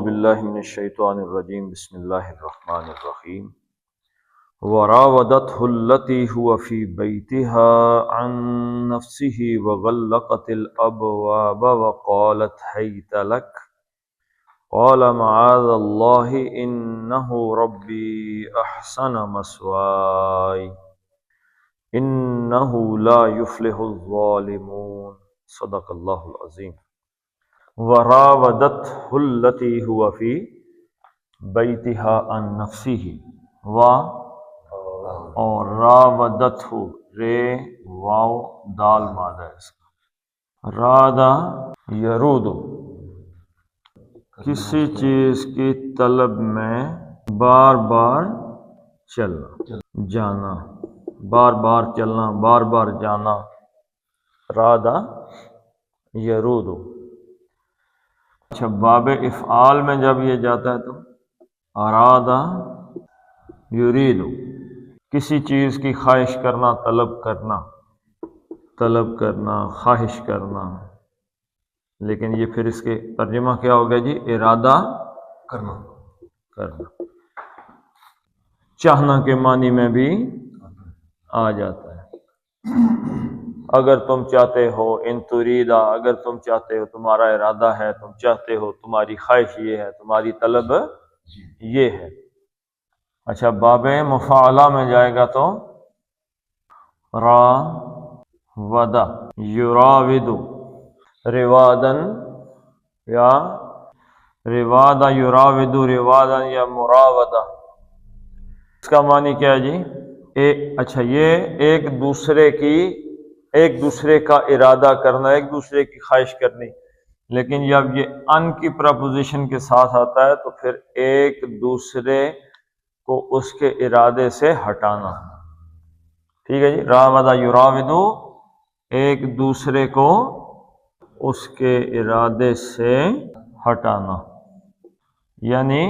باللہ من الشیطان الرجیم بسم اللہ الرحمن الرحیم وراودته التي هو في بيتها عن نفسه وغلقت الأبواب وقالت هيت لك قال معاذ الله إنه ربي أحسن مثواي إنه لا يفلح الظالمون صدق اللہ العظیم۔ وراودته التي هو في بيتها عن نفسه اور راودته رے واو دال مادہ ہے اس کا، رادا یرود کسی چیز کی طلب میں بار بار چلنا جانا، بار بار چلنا، بار بار جانا، رادا یرود۔ اچھا، باب افعال میں جب یہ جاتا ہے تو ارادہ یرید، کسی چیز کی خواہش کرنا، طلب کرنا، خواہش کرنا، لیکن یہ پھر اس کے ترجمہ کیا ہو گیا جی؟ ارادہ کرنا، چاہنا کے معنی میں بھی آ جاتا ہے۔ اگر تم چاہتے ہو، ان تریدا، اگر تم چاہتے ہو، تمہارا ارادہ ہے، تم چاہتے ہو، تمہاری خواہش یہ ہے، تمہاری طلب یہ ہے۔ اچھا، باب مفاعلہ میں جائے گا تو راودہ یراود، روادن یا روادہ یراود، روادن یا مراودہ، اس کا معنی کیا ہے جی؟ اچھا، یہ ایک دوسرے کا ارادہ کرنا، ایک دوسرے کی خواہش کرنی، لیکن جب یہ ان کی پرپوزیشن کے ساتھ آتا ہے تو پھر ایک دوسرے کو اس کے ارادے سے ہٹانا۔ ٹھیک ہے جی، راودہ یراودو، ایک دوسرے کو اس کے ارادے سے ہٹانا، یعنی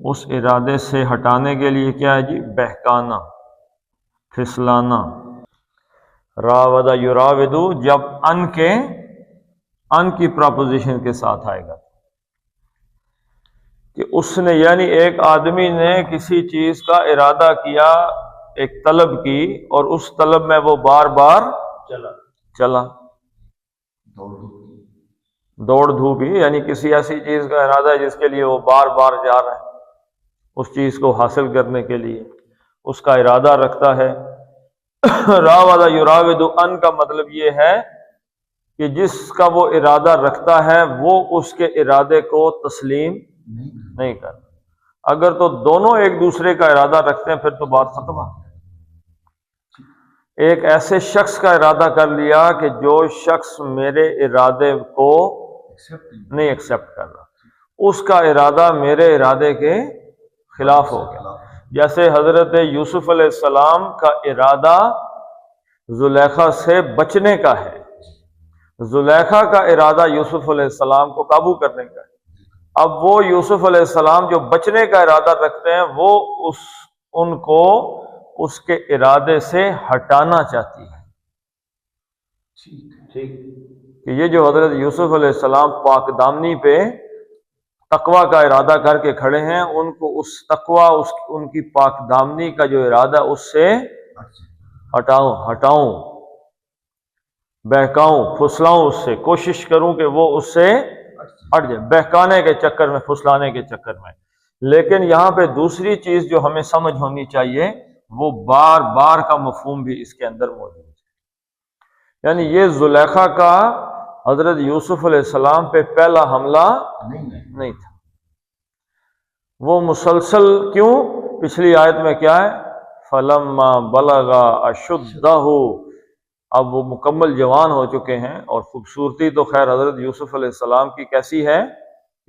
اس ارادے سے ہٹانے کے لیے کیا ہے جی؟ بہکانا، پھسلانا۔ راودہ یراودو جب ان کی پراپوزیشن کے ساتھ آئے گا کہ اس نے، یعنی ایک آدمی نے کسی چیز کا ارادہ کیا، ایک طلب کی، اور اس طلب میں وہ بار بار چلا، دوڑ دھوپی، یعنی کسی ایسی چیز کا ارادہ ہے جس کے لیے وہ بار بار جا رہا ہے، اس چیز کو حاصل کرنے کے لیے اس کا ارادہ رکھتا ہے۔ راودہ یراود، ان کا مطلب یہ ہے کہ جس کا وہ ارادہ رکھتا ہے وہ اس کے ارادے کو تسلیم نہیں کرتا۔ اگر تو دونوں ایک دوسرے کا ارادہ رکھتے ہیں پھر تو بات ختم ہے۔ ایک ایسے شخص کا ارادہ کر لیا کہ جو شخص میرے ارادے کو نہیں ایکسپٹ کر رہا، اس کا ارادہ میرے ارادے کے خلاف ہو گیا۔ جیسے حضرت یوسف علیہ السلام کا ارادہ زلیخا سے بچنے کا ہے، زلیخا کا ارادہ یوسف علیہ السلام کو قابو کرنے کا ہے۔ اب وہ یوسف علیہ السلام جو بچنے کا ارادہ رکھتے ہیں وہ ان کو اس کے ارادے سے ہٹانا چاہتی ہے۔ ٹھیک کہ یہ جو حضرت یوسف علیہ السلام پاک دامنی پہ تقوی کا ارادہ کر کے کھڑے ہیں، ان کو اس تقوی، ان کی پاک دامنی کا جو ارادہ اس سے ہٹاؤں، بہکاؤں، پھسلاؤں، اس سے کوشش کروں کہ وہ اس سے ہٹ جائے، بہکانے کے چکر میں، پھسلانے کے چکر میں۔ لیکن یہاں پہ دوسری چیز جو ہمیں سمجھ ہونی چاہیے، وہ بار بار کا مفہوم بھی اس کے اندر موجود ہے۔ یعنی یہ زلیخا کا حضرت یوسف علیہ السلام پہ پہلا حملہ نہیں تھا، وہ مسلسل، کیوں؟ پچھلی آیت میں کیا ہے؟ فَلَمَّا بَلَغَ أَشُدَّهُ، اب وہ مکمل جوان ہو چکے ہیں۔ اور خوبصورتی تو خیر حضرت یوسف علیہ السلام کی کیسی ہے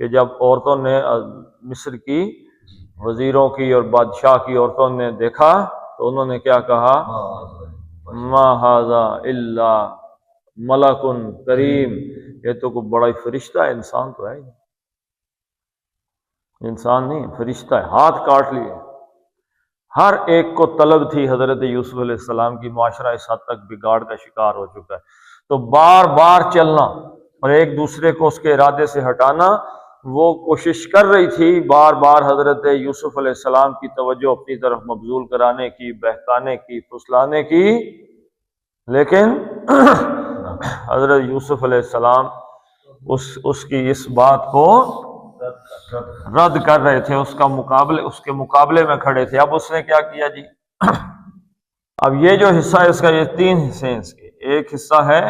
کہ جب عورتوں نے، مصر کی وزیروں کی اور بادشاہ کی عورتوں نے دیکھا تو انہوں نے کیا کہا؟ مَا هَذَا إِلَّا مَلَكٌ کریم، یہ تو کوئی بڑا ہی فرشتہ ہے، انسان تو ہے ہی، انسان نہیں، فرشتہ ہے۔ ہاتھ کاٹ لیے۔ ہر ایک کو طلب تھی حضرت یوسف علیہ السلام کی، معاشرہ اس حد تک بگاڑ کا شکار ہو چکا ہے۔ تو بار بار چلنا اور ایک دوسرے کو اس کے ارادے سے ہٹانا، وہ کوشش کر رہی تھی بار بار حضرت یوسف علیہ السلام کی توجہ اپنی طرف مبذول کرانے کی، بہکانے کی، پھسلانے کی، لیکن حضرت یوسف علیہ السلام اس کی اس بات کو رد کر رہے تھے، اس کے مقابلے میں کھڑے تھے۔ اب اس نے کیا کیا جی، اب یہ جو حصہ ہے اس کا، یہ 3 حصے ہیں اس کے، ایک حصہ ہے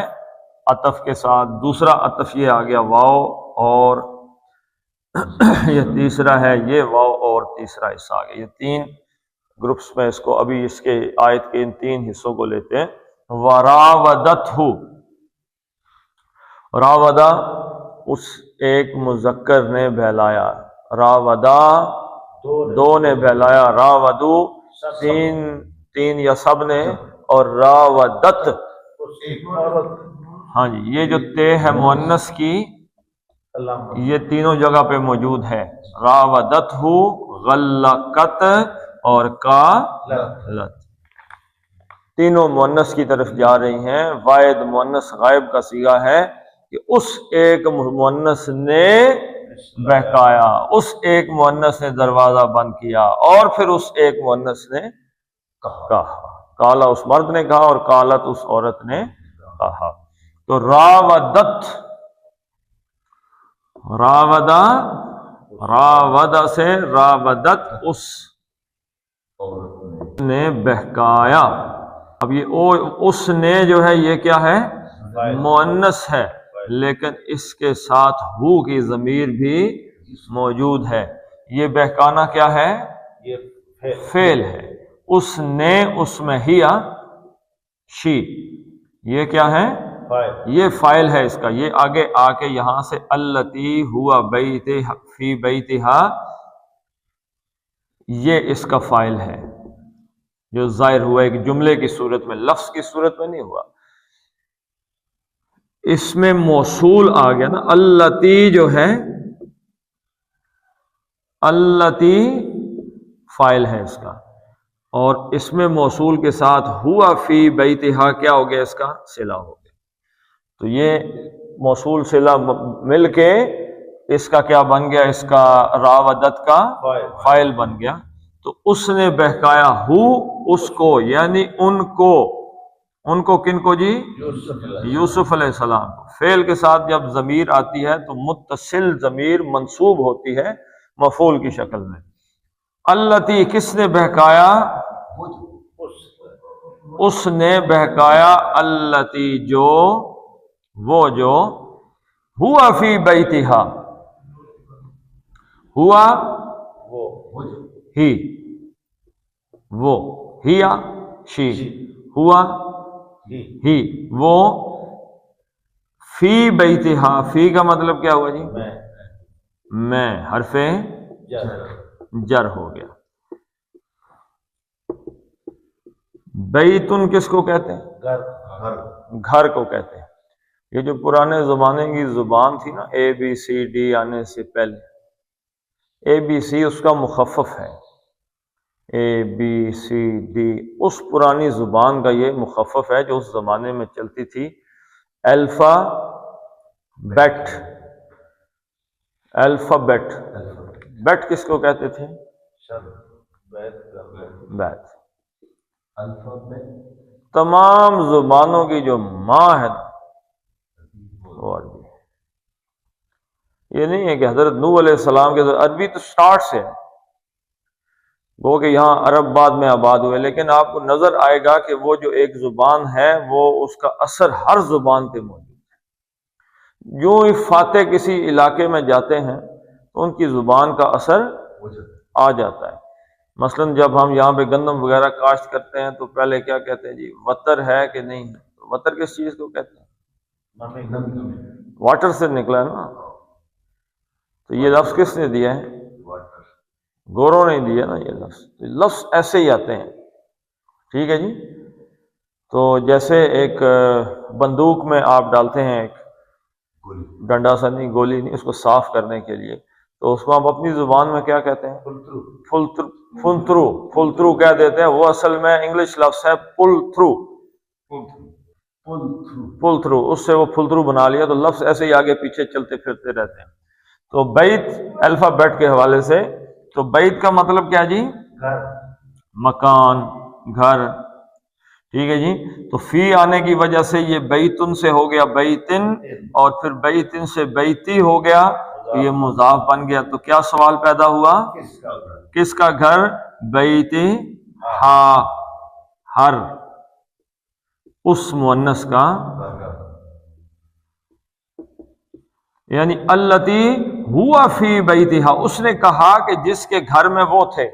عطف کے ساتھ، دوسرا عطف یہ آ گیا واو، اور یہ تیسرا ہے یہ واو اور تیسرا حصہ آ گیا۔ یہ 3 گروپس میں اس کو، ابھی اس کے آیت کے ان 3 حصوں کو لیتے ہیں۔ وراودتہ، راودا اس ایک مذکر نے بہلایا، راودا 2 نے بہلایا، راودو 3 یا سب نے، اور راودت، ہاں جی یہ جو تے ہے مؤنث کی، یہ تینوں جگہ پہ موجود ہے، راودت ہو، غلقت اور قالت، تینوں مؤنث کی طرف جا رہی ہیں۔ واحد مؤنث غائب کا صیغہ ہے کہ اس ایک مؤنث نے بہکایا، اس ایک مؤنث نے دروازہ بند کیا، اور پھر اس ایک مؤنث نے کہا، کالا اس مرد نے کہا اور قالت اس عورت نے کہا۔ تو راودت، راودہ سے راودت، اس نے بہکایا۔ اب یہ اس نے جو ہے یہ کیا ہے، مؤنث ہے، لیکن اس کے ساتھ ہو کی ضمیر بھی موجود ہے۔ یہ بہکانا کیا ہے، فعل ہے۔ اس نے، اس میں ہیا، شی، یہ کیا ہے، یہ فاعل ہے اس کا۔ یہ آگے آ کے یہاں سے التی ہوا بیت فی بیتہا، یہ اس کا فاعل ہے جو ظاہر ہوا ہے کہ جملے کی صورت میں، لفظ کی صورت میں نہیں ہوا۔ اس میں موصول آ گیا نا، التی جو ہے، التی فاعل ہے اس کا، اور اس میں موصول کے ساتھ ہوا فی بیتہا کیا ہو گیا، اس کا صلہ ہو گیا۔ تو یہ موصول صلہ مل کے اس کا کیا بن گیا، اس کا راودت کا فاعل بن گیا۔ تو اس نے بہکایا ہو، اس کو، یعنی ان کو کن کو جی، یوسف علیہ السلام کو۔ فعل کے ساتھ جب ضمیر آتی ہے تو متصل ضمیر منصوب ہوتی ہے مفعول کی شکل میں۔ التی کس نے بہکایا، اس نے بہکایا، التی جو، وہ جو، ہوا فی بیتہا، ہوا ہی، وہ، ہیا شی، ہوا ہی، وہ، فی بیتہا، فی کا مطلب کیا ہوا جی، میں، حرف جر ہو گیا۔ بیتن کس کو کہتے ہیں، گھر کو کہتے ہیں۔ یہ جو پرانے زمانے کی زبان تھی نا، اے بی سی ڈی آنے سے پہلے، اے بی سی اس کا مخفف ہے، اے بی سی ڈی، اس پرانی زبان کا یہ مخفف ہے جو اس زمانے میں چلتی تھی۔ الفا بیٹ، الفابیٹ، بیٹ کس کو کہتے تھے، بیٹ۔ تمام زبانوں کی جو ماں ہے وہ عربی ہے۔ یہ نہیں ہے کہ حضرت نوح علیہ السلام کے عربی تو سٹارٹ سے ہے، وہ کہ یہاں عرب بعد میں آباد ہوئے، لیکن آپ کو نظر آئے گا کہ وہ جو ایک زبان ہے وہ اس کا اثر ہر زبان پہ موجود ہے۔ جو ہی فاتح کسی علاقے میں جاتے ہیں تو ان کی زبان کا اثر آ جاتا ہے۔ مثلا جب ہم یہاں پہ گندم وغیرہ کاشت کرتے ہیں تو پہلے کیا کہتے ہیں جی، وتر ہے کہ نہیں ہے، وتر کس چیز کو کہتے ہیں، واٹر سے نکلا ہے نا۔ تو یہ لفظ کس نے دیا ہے، گوروں نے دیا نا یہ لفظ ایسے ہی آتے ہیں، ٹھیک ہے جی۔ تو جیسے ایک بندوق میں آپ ڈالتے ہیں ایک ڈنڈا سا نہیں، گولی نہیں، اس کو صاف کرنے کے لیے، تو اس کو ہم اپنی زبان میں کیا کہتے ہیں، فل تھرو کہہ دیتے ہیں۔ وہ اصل میں انگلش لفظ ہے پل تھرو، اس سے وہ پل تھرو بنا لیا، تو لفظ ایسے ہی آگے پیچھے چلتے پھرتے رہتے ہیں۔ تو بیت الفابیٹ کے حوالے سے، تو بیت کا مطلب کیا جی؟ گھر، مکان، گھر، ٹھیک ہے جی۔ تو فی آنے کی وجہ سے یہ بیتن سے ہو گیا بیتن، اور پھر بیتن سے بیتی ہو گیا، تو یہ مضاف بن گیا۔ تو کیا سوال پیدا ہوا؟ کس کا گھر؟ کس کا گھر؟ بیتی ہا، ہر اس مؤنث کا، یعنی التی ہوا فی بیتہا، اس نے کہا کہ جس کے گھر میں وہ تھے۔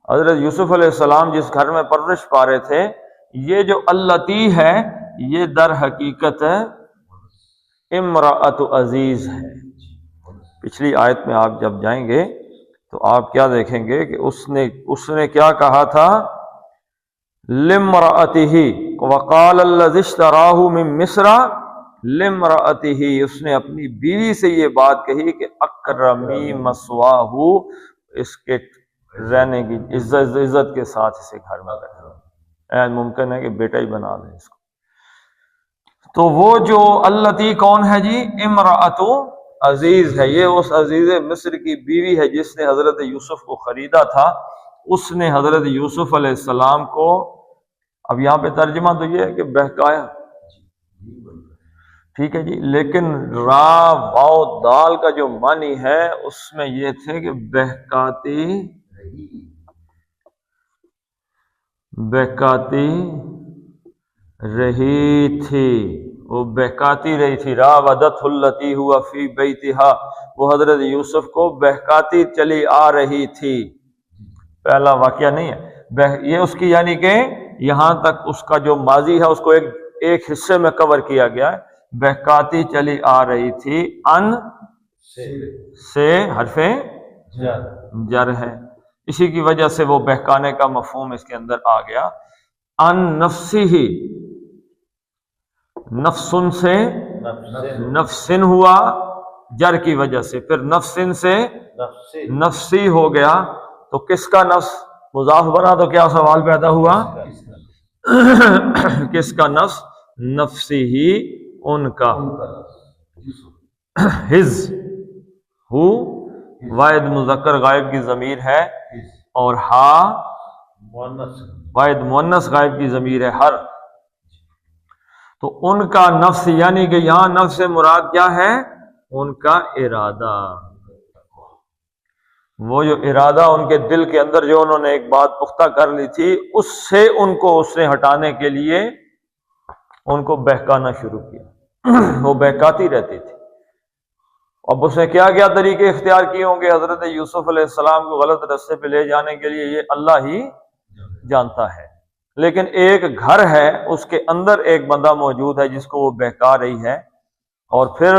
حضرت یوسف علیہ السلام جس گھر میں پرورش پا رہے تھے، یہ جو التی ہے یہ در حقیقت امرأۃ عزیز ہے۔ پچھلی آیت میں آپ جب جائیں گے تو آپ کیا دیکھیں گے کہ اس نے کیا کہا تھا؟ لامرأتہ، وقال الذی اشتراہ من مصر لامرأتہ، اس نے اپنی بیوی سے یہ بات کہی کہ اکرمی مثواہ، اس کے رہنے کی عزت کے ساتھ اسے گھر میں رکھنا، ممکن ہے کہ بیٹا ہی بنا دیں اس کو۔ تو وہ جو التی کون ہے جی؟ امرأۃ عزیز ہے، یہ اس عزیز مصر کی بیوی ہے جس نے حضرت یوسف کو خریدا تھا۔ اس نے حضرت یوسف علیہ السلام کو، اب یہاں پہ ترجمہ تو یہ ہے کہ بہکایا، ٹھیک ہے جی، لیکن را واو دال کا جو معنی ہے اس میں یہ تھے کہ بہکاتی رہی تھی، وہ بہکاتی رہی تھی۔ راودتہ التی ہوا فی بیتہا، وہ حضرت یوسف کو بہکاتی چلی آ رہی تھی۔ پہلا واقعہ نہیں ہے یہ اس کی، یعنی کہ یہاں تک اس کا جو ماضی ہے اس کو ایک حصے میں کور کیا گیا ہے۔ بہکاتی چلی آ رہی تھی، ان سے حرف جر ہے، اسی کی وجہ سے وہ بہکانے کا مفہوم اس کے اندر آ گیا۔ ان نفسی ہی، نفسن سے نفسن ہوا جر کی وجہ سے، پھر نفسن سے نفسی ہو گیا، تو کس کا نفس مضاف بنا، تو کیا سوال پیدا ہوا؟ کس کا نفس؟ نفسی ہی، ان کا۔ ہز، ہو واحد مذکر غائب کی ضمیر ہے، اور ہا واحد مؤنث غائب کی ضمیر ہے، ہر۔ تو ان کا نفس، یعنی کہ یہاں نفس سے مراد کیا ہے؟ ان کا ارادہ، وہ جو ارادہ ان کے دل کے اندر جو انہوں نے ایک بات پختہ کر لی تھی، اس سے ان کو اس نے ہٹانے کے لیے ان کو بہکانا شروع کیا۔ وہ بہکاتی رہتی تھی۔ اب اس نے کیا کیا طریقے اختیار کیے ہوں گے حضرت یوسف علیہ السلام کو غلط راستے پہ لے جانے کے لیے، یہ اللہ ہی جانتا ہے۔ لیکن ایک گھر ہے، اس کے اندر ایک بندہ موجود ہے جس کو وہ بہکا رہی ہے، اور پھر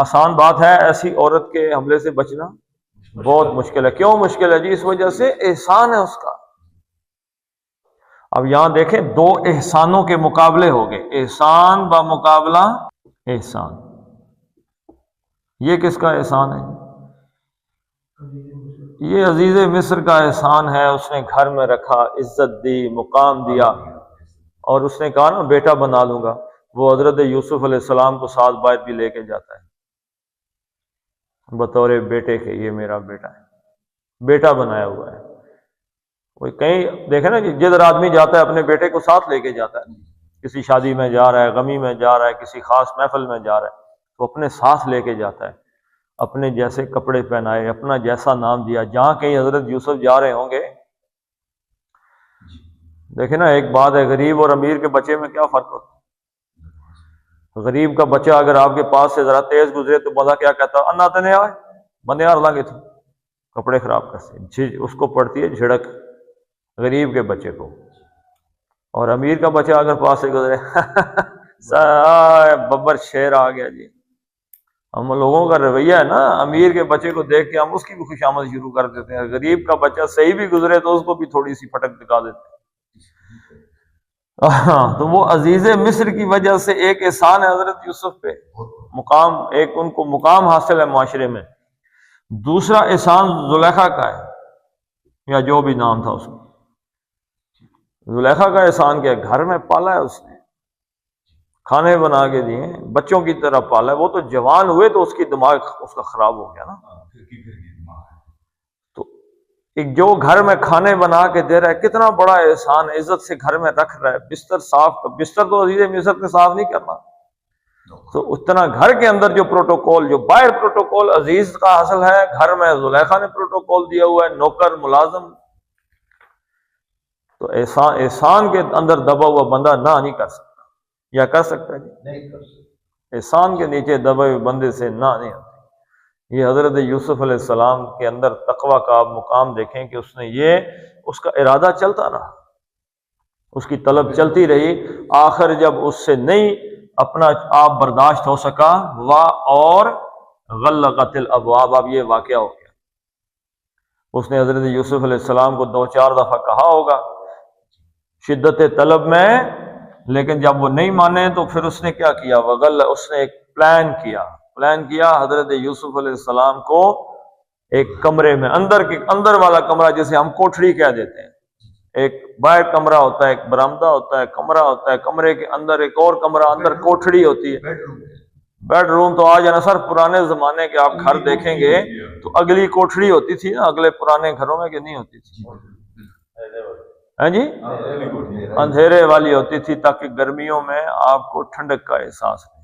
آسان بات ہے ایسی عورت کے حملے سے بچنا بہت مشکل ہے۔ کیوں مشکل ہے جی؟ اس وجہ سے احسان ہے اس کا۔ اب یہاں دیکھیں، دو احسانوں کے مقابلے ہو گئے، احسان با مقابلہ احسان۔ یہ کس کا احسان ہے؟ یہ عزیز مصر کا احسان ہے۔ اس نے گھر میں رکھا، عزت دی، مقام دیا، اور اس نے کہا نا بیٹا بنا لوں گا۔ وہ حضرت یوسف علیہ السلام کو ساتھ باہر بھی لے کے جاتا ہے بطور بیٹے کے، یہ میرا بیٹا ہے، بیٹا بنایا ہوا ہے۔ وہ کہیں دیکھیں نا کہ جدھر آدمی جاتا ہے اپنے بیٹے کو ساتھ لے کے جاتا ہے، کسی شادی میں جا رہا ہے، غمی میں جا رہا ہے، کسی خاص محفل میں جا رہا ہے، تو اپنے ساتھ لے کے جاتا ہے، اپنے جیسے کپڑے پہنائے، اپنا جیسا نام دیا۔ جہاں کہیں حضرت یوسف جا رہے ہوں گے، دیکھیں نا ایک بات ہے، غریب اور امیر کے بچے میں کیا فرق ہوتا ہے؟ غریب کا بچہ اگر آپ کے پاس سے ذرا تیز گزرے تو بندہ کیا کہتا ہے؟ انا تنے آئے بندے آر لیں گے، تو کپڑے خراب کرتے، اس کو پڑتی ہے جھڑک غریب کے بچے کو۔ اور امیر کا بچہ اگر پاس سے گزرے ببر شیر آ گیا جی۔ ہم لوگوں کا رویہ ہے نا، امیر کے بچے کو دیکھ کے ہم اس کی بھی خوشامد شروع کر دیتے ہیں، غریب کا بچہ صحیح بھی گزرے تو اس کو بھی تھوڑی سی پٹک دکھا دیتے ہیں۔ تو وہ عزیز مصر کی وجہ سے ایک احسان ہے حضرت یوسف پہ، مقام، ایک ان کو مقام حاصل ہے معاشرے میں۔ دوسرا احسان زلیخا کا ہے، یا جو بھی نام تھا اس کا۔ زلیخا کا احسان کیا؟ گھر میں پالا ہے اس نے، کھانے بنا کے دیے، بچوں کی طرح پالا ہے، وہ تو جوان ہوئے تو اس کی دماغ اس کا خراب ہو گیا نا۔ تو ایک جو گھر میں کھانے بنا کے دے رہا ہے، کتنا بڑا احسان، عزت سے گھر میں رکھ رہا ہے، بستر صاف، بستر تو عزیز مصر نے صاف نہیں کرنا، تو اتنا گھر کے اندر جو پروٹوکول، جو باہر پروٹوکول عزیز کا حاصل ہے، گھر میں زلیخا نے پروٹوکول دیا ہوا ہے، نوکر ملازم، تو احسان کے اندر دبا ہوا بندہ نہ نہیں کر سکتا، یا کر سکتا ہے؟ نہیں کر سکتا۔ احسان کے نیچے دبے ہوئے بندے سے نہ نہیں آتی۔ یہ حضرت یوسف علیہ السلام کے اندر تقوی کا آپ مقام دیکھیں کہ اس کا ارادہ چلتا رہا، اس کی طلب چلتی رہی، آخر جب اس سے نہیں اپنا آپ برداشت ہو سکا، اور غلقت الابواب، اب یہ واقعہ ہو گیا۔ اس نے حضرت یوسف علیہ السلام کو 2-4 دفعہ کہا ہوگا شدت طلب میں، لیکن جب وہ نہیں مانے تو پھر اس نے کیا کیا، اس نے ایک پلان کیا حضرت یوسف علیہ السلام کو ایک کمرے میں، اندر والا کمرہ جسے ہم کوٹھڑی کہہ دیتے ہیں، ایک باہر کمرہ ہوتا ہے، ایک برآمدہ ہوتا ہے، کمرہ ہوتا ہے، کمرے کے اندر ایک اور کمرہ، اندر کوٹھڑی ہوتی ہے، بیڈ روم۔ تو آج نا سر پرانے زمانے کے آپ گھر دیکھیں گے تو اگلی کوٹھڑی ہوتی تھی نا، اگلے پرانے گھروں میں کہ نہیں ہوتی تھی؟ ہاں جی، اندھیرے والی ہوتی تھی تاکہ گرمیوں میں آپ کو ٹھنڈک کا احساس رہے۔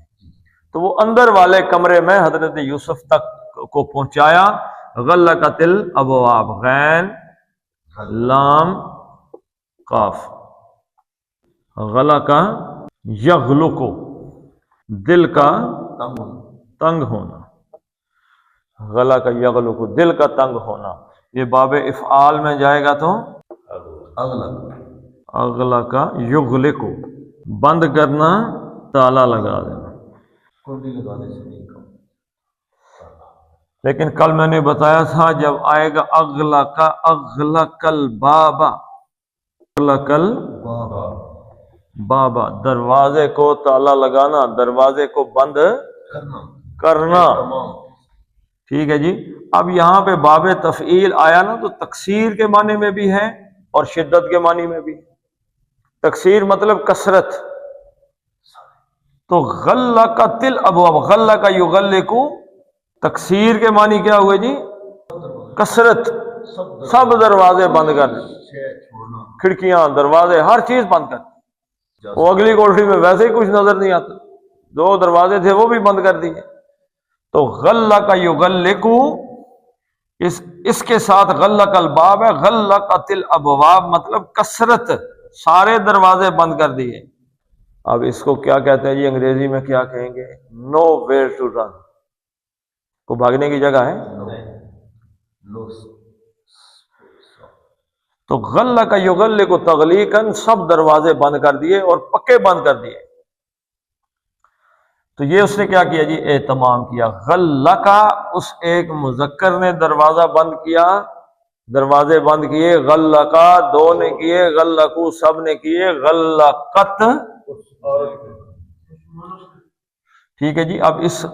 تو وہ اندر والے کمرے میں حضرت یوسف تک کو پہنچایا۔ غلقت الابواب، غین لام قاف، غلق یغلق، دل کا تنگ ہونا، غلق یغلق، دل کا تنگ ہونا۔ یہ باب افعال میں جائے گا تو اغلق یغلق، بند کرنا، تالا لگا دینا، لیکن کل میں نے بتایا تھا جب آئے گا اغلق الباب، اغلق الباب، دروازے کو تالا لگانا، دروازے کو بند کرنا، ٹھیک ہے جی۔ اب یہاں پہ باب تفعیل آیا نا، تو تکسیر کے معنی میں بھی ہے اور شدت کے معنی میں بھی۔ تکسیر مطلب کثرت، تو غلقت الابواب، غلق یغلق، تکسیر کے معنی کیا ہوئے جی؟ کثرت، سب دروازے بند کر، کھڑکیاں، دروازے، ہر چیز بند کر۔ وہ اگلی کوٹری میں ویسے ہی کچھ نظر نہیں آتا، 2 دروازے تھے وہ بھی بند کر دیے۔ تو غلق یغلق، اس کے ساتھ غلق الباب ہے، غلقت الابواب مطلب کثرت، سارے دروازے بند کر دیے۔ اب اس کو کیا کہتے ہیں جی؟ انگریزی میں کیا کہیں گے؟ نو ویئر ٹو رن، کو بھاگنے کی جگہ ہے۔ تو غلق یغلق تغلیقاً، سب دروازے بند کر دیے اور پکے بند کر دیے۔ تو یہ اس نے کیا کیا جی؟ اہتمام کیا۔ غلق، اس ایک مذکر نے دروازہ بند کیا، دروازے بند کیے، غلقا 2 نے کیے، غلقو سب نے کیے، غلقت، ٹھیک ہے جی۔ اب اس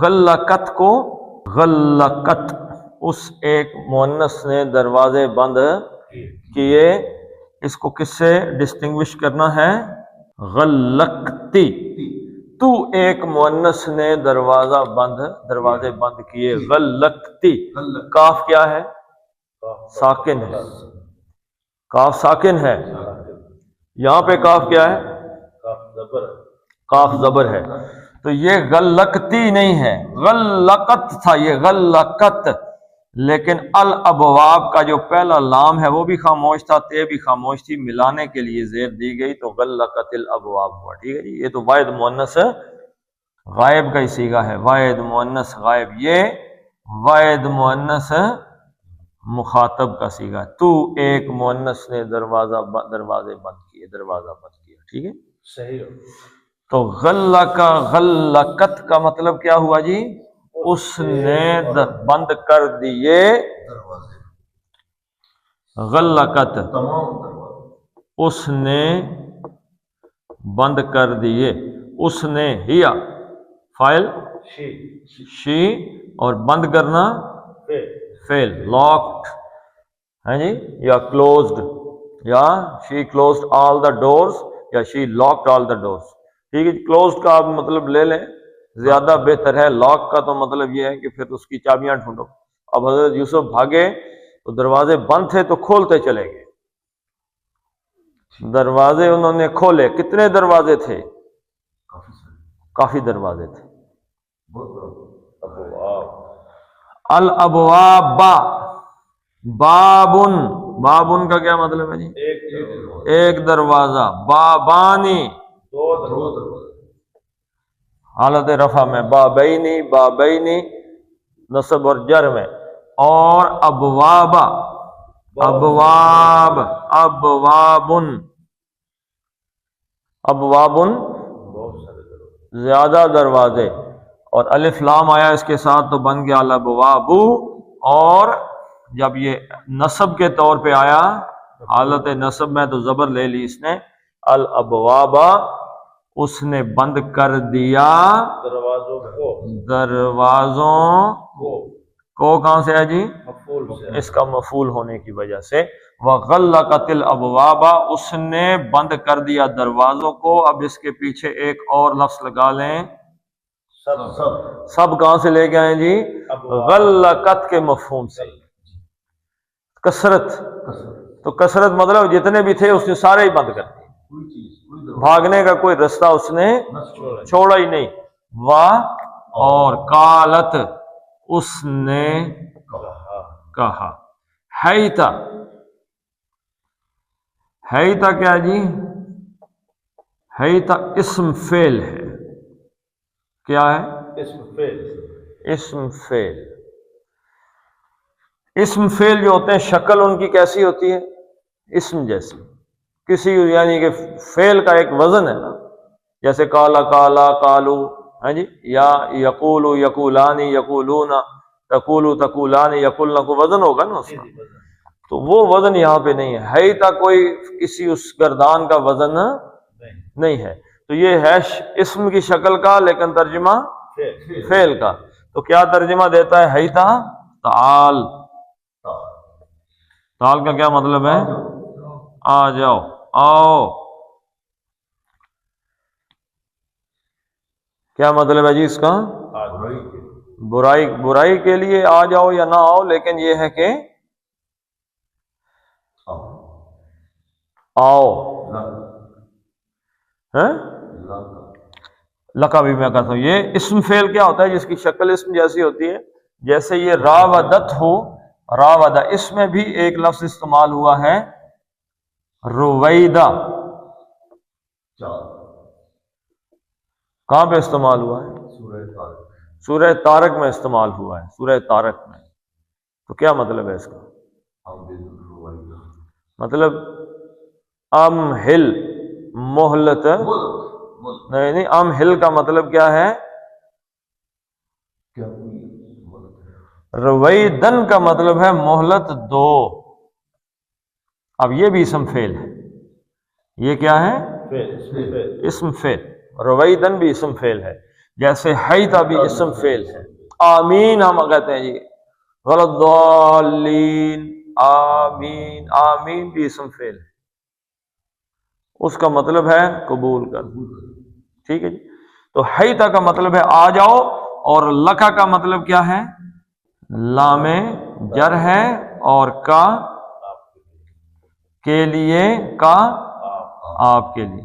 غلقت کو، غلقت، اس ایک مؤنث نے دروازے بند کیے، اس کو کس سے ڈسٹنگوش کرنا ہے؟ غلقتی، تو ایک مؤنث نے دروازے بند کیے، غلقتی۔ کاف کیا ہے؟ ساکن ہے، کاف ساکن ہے۔ یہاں پہ کاف کیا ہے؟ کاف زبر ہے، تو یہ غلقتی نہیں ہے، غلقت تھا، یہ غلقت۔ لیکن الابواب کا جو پہلا لام ہے وہ بھی خاموش تھا، تے بھی خاموش تھی، ملانے کے لیے زیر دی گئی تو غلقت الابواب ہوا، ٹھیک ہے جی۔ یہ تو واحد مؤنث غائب کا ہی صیغہ ہے، واحد مؤنث غائب، یہ واحد مؤنث مخاطب کا صیغہ ہے۔ تو ایک مؤنث نے دروازے بند کیے، دروازہ بند کیا، ٹھیک ہے صحیح۔ تو غلقت کا مطلب کیا ہوا جی؟ اس نے بند کر دیے، غلقت، اس نے بند کر دیے، اس نے، ہیا فائل شی، اور بند کرنا فعل، لاکڈ ہے جی، یا کلوزڈ، یا شی کلوزڈ آل دا ڈورز، یا شی لاکڈ آل دا ڈورز، ٹھیک ہے، کلوزڈ کا آپ مطلب لے لیں، زیادہ بہتر ہے۔ لاک کا تو مطلب یہ ہے کہ پھر اس کی چابیاں ڈھونڈو۔ اب حضرت یوسف بھاگے تو دروازے بند تھے تو کھولتے چلے گئے، دروازے انہوں نے کھولے۔ کتنے دروازے تھے؟ کافی دروازے تھے۔ الابواب، بابن، بابن کا کیا مطلب ہے جی؟ ایک دروازہ۔ بابانی، حالت رفع میں بابینی، بابینی نصب اور جر میں، اور ابواب، ابواب، ابوابن، ابوابن زیادہ دروازے، اور الف لام آیا اس کے ساتھ تو بن گیا الابواب۔ اور جب یہ نصب کے طور پہ آیا حالت نصب میں تو زبر لے لی اس نے، الابواب، اس نے بند کر دیا دروازوں کو۔ کہاں سے ہے جی؟ اس کا مفعول ہونے کی وجہ سے۔ وغلقت الابواب، اس نے بند کر دیا دروازوں کو۔ اب اس کے پیچھے ایک اور لفظ لگا لیں، سب کہاں سے لے کے آئیں جی؟ غلقت کے مفہوم سے، کثرت۔ تو کثرت مطلب جتنے بھی تھے اس نے سارے ہی بند کر دیے، بھاگنے کا کوئی رستہ اس نے چھوڑا ہی نہیں۔ اور قالت، اس نے کہا۔ حیتا، حیتا کیا جی؟ حیتا اسم فعل ہے۔ کیا ہے؟ اسم فعل۔ اسم فعل جو ہوتے ہیں شکل ان کی کیسی ہوتی ہے؟ اسم جیسی، کسی یعنی کہ فعل کا ایک وزن ہے نا، جیسے کالا، کالا، کالو، ہاں جی، یا یقولو، یقولانی، یقولون، تقولو، تقولانی، یقولنا، کو وزن ہوگا نا اس کا، تو وہ وزن یہاں پہ نہیں ہے۔ حیتا کوئی کسی اس گردان کا وزن نہیں ہے، تو یہ ہے اسم کی شکل کا، لیکن ترجمہ فعل کا۔ تو کیا ترجمہ دیتا ہے حیتا؟ تعال۔ تعال کا کیا مطلب ہے؟ آ جاؤ، آؤ۔ کیا مطلب ہے جی اس کا؟ برائی کے لیے آ جاؤ یا نہ آؤ، لیکن یہ ہے کہ آؤ۔ لکا بھی میں کہتا ہوں، یہ اسم فعل کیا ہوتا ہے جس کی شکل اسم جیسی ہوتی ہے، جیسے یہ راودت ہو، راودہ، اس میں بھی ایک لفظ استعمال ہوا ہے رویدہ۔ کہاں پہ استعمال ہوا ہے؟ سورہ طارق میں استعمال ہوا ہے، سورہ طارق میں۔ تو کیا مطلب ہے اس کا؟ مطلب امہل، مہلت، نہیں، امہل کا مطلب کیا ہے؟ رویدن کا مطلب ہے مہلت دو۔ اب یہ بھی اسم فعل ہے، یہ کیا ہے؟ اسم فعل۔ رویدن بھی اسم فعل ہے، جیسے حیتا بھی اسم فعل ہے۔ آمین ہم کہتے ہیں جی، غلط ضالین، آمین، آمین بھی اسم فعل ہے، اس کا مطلب ہے قبول کر۔ ٹھیک ہے جی، تو حیتا کا مطلب ہے آ جاؤ، اور لکا کا مطلب کیا ہے؟ لام جر ہے، اور کا کے لیے، کا آپ کے لیے۔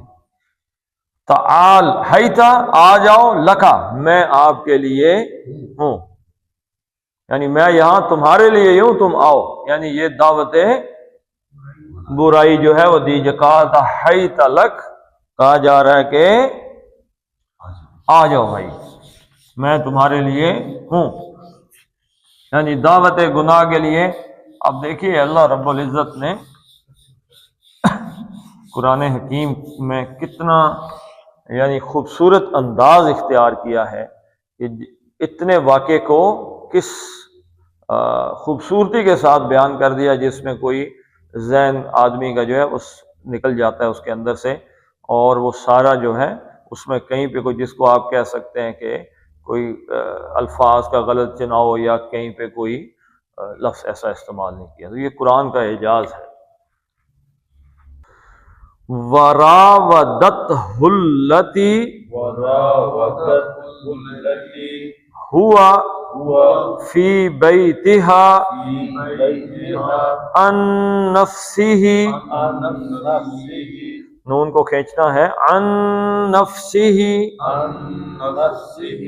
تعال، حیتا آ جاؤ، لکا میں آپ کے لیے ہوں، یعنی میں یہاں تمہارے لیے ہوں، تم آؤ، یعنی یہ دعوت برائی جو ہے وہ دیجیے۔ کہا تھا حیتا لک، کہا جا رہا ہے کہ آ جاؤ بھائی، میں تمہارے لیے ہوں، یعنی دعوت گناہ کے لیے۔ اب دیکھیے اللہ رب العزت نے قرآن حکیم میں کتنا یعنی خوبصورت انداز اختیار کیا ہے کہ اتنے واقعے کو کس خوبصورتی کے ساتھ بیان کر دیا، جس میں کوئی ذہن آدمی کا جو ہے اس نکل جاتا ہے اس کے اندر سے، اور وہ سارا جو ہے اس میں کہیں پہ کوئی، جس کو آپ کہہ سکتے ہیں کہ کوئی الفاظ کا غلط چناؤ یا کہیں پہ کوئی لفظ ایسا استعمال نہیں کیا۔ تو یہ قرآن کا اعجاز ہے۔ وراودتہ التی وراودته التي ہوا هو فی بیتہا في بيتها عن نفسہ، عن نفسه نون کو کھینچنا ہے، عن نفسہ، عن نفسه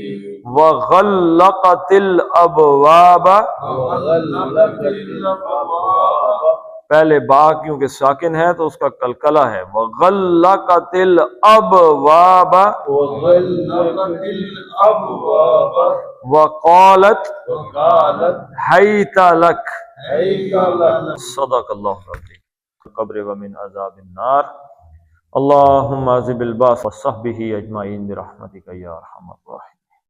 وغلقت الابواب، وغلقت الأبواب پہلے با کیونکہ ساکن ہے تو اس کا قلقلہ ہے، وغلقت الابواب، وغلقت الأبواب وقالت وقالت حیت لک، حيث لك صدق اللہ العظیم، قبر ومن عذاب النار، اللہم عذب الباس وصحبہ اجمعین برحمتک یا ارحم الراحمین۔